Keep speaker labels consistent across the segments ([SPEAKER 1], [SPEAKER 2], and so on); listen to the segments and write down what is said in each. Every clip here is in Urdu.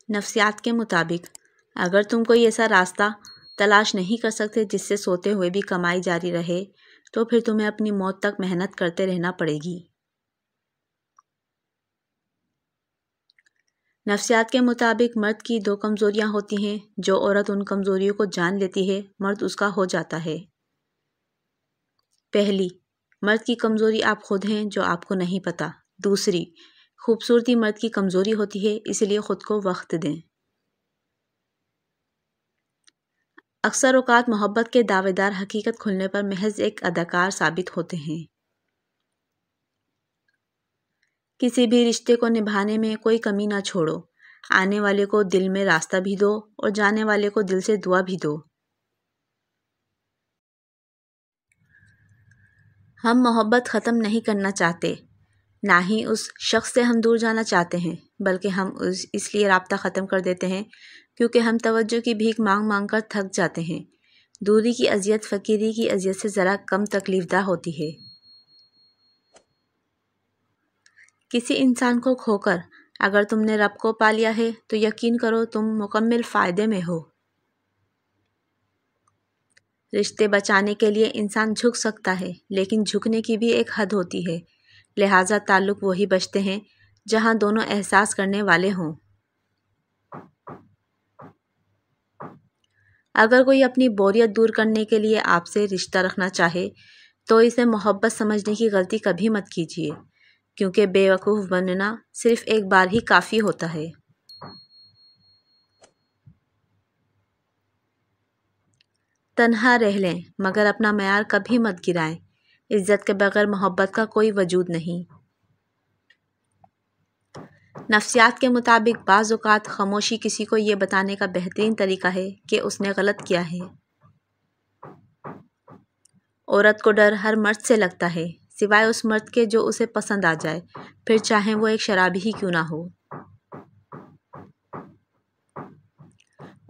[SPEAKER 1] نفسیات کے مطابق اگر تم کوئی ایسا راستہ تلاش نہیں کر سکتے جس سے سوتے ہوئے بھی کمائی جاری رہے تو پھر تمہیں اپنی موت تک محنت کرتے رہنا پڑے گی۔ نفسیات کے مطابق مرد کی 2 کمزوریاں ہوتی ہیں، جو عورت ان کمزوریوں کو جان لیتی ہے مرد اس کا ہو جاتا ہے۔ پہلی، مرد کی کمزوری آپ خود ہیں جو آپ کو نہیں پتہ۔ دوسری، خوبصورتی مرد کی کمزوری ہوتی ہے، اس لیے خود کو وقت دیں۔ اکثر اوقات محبت کے دعوے دار حقیقت کھلنے پر محض ایک اداکار ثابت ہوتے ہیں۔ کسی بھی رشتے کو نبھانے میں کوئی کمی نہ چھوڑو، آنے والے کو دل میں راستہ بھی دو اور جانے والے کو دل سے دعا بھی دو۔ ہم محبت ختم نہیں کرنا چاہتے، نہ ہی اس شخص سے ہم دور جانا چاہتے ہیں، بلکہ ہم اس لیے رابطہ ختم کر دیتے ہیں کیونکہ ہم توجہ کی بھیک مانگ مانگ کر تھک جاتے ہیں۔ دوری کی اذیت فقیری کی اذیت سے ذرا کم تکلیف دہ ہوتی ہے۔ کسی انسان کو کھو کر اگر تم نے رب کو پا لیا ہے تو یقین کرو تم مکمل فائدے میں ہو۔ رشتے بچانے کے لیے انسان جھک سکتا ہے، لیکن جھکنے کی بھی ایک حد ہوتی ہے، لہٰذا تعلق وہی بچتے ہیں جہاں دونوں احساس کرنے والے ہوں۔ اگر کوئی اپنی بوریت دور کرنے کے لیے آپ سے رشتہ رکھنا چاہے تو اسے محبت سمجھنے کی غلطی کبھی مت کیجیے، کیونکہ بے وقوف بننا صرف ایک بار ہی کافی ہوتا ہے۔ تنہا رہ لیں مگر اپنا معیار کبھی مت گرائیں، عزت کے بغیر محبت کا کوئی وجود نہیں۔ نفسیات کے مطابق بعض اوقات خاموشی کسی کو یہ بتانے کا بہترین طریقہ ہے کہ اس نے غلط کیا ہے۔ عورت کو ڈر ہر مرد سے لگتا ہے، سوائے اس مرد کے جو اسے پسند آ جائے، پھر چاہے وہ ایک شرابی ہی کیوں نہ ہو۔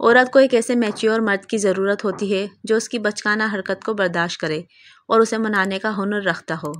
[SPEAKER 1] عورت کو ایک ایسے میچیور مرد کی ضرورت ہوتی ہے جو اس کی بچکانہ حرکت کو برداشت کرے اور اسے منانے کا ہنر رکھتا ہو۔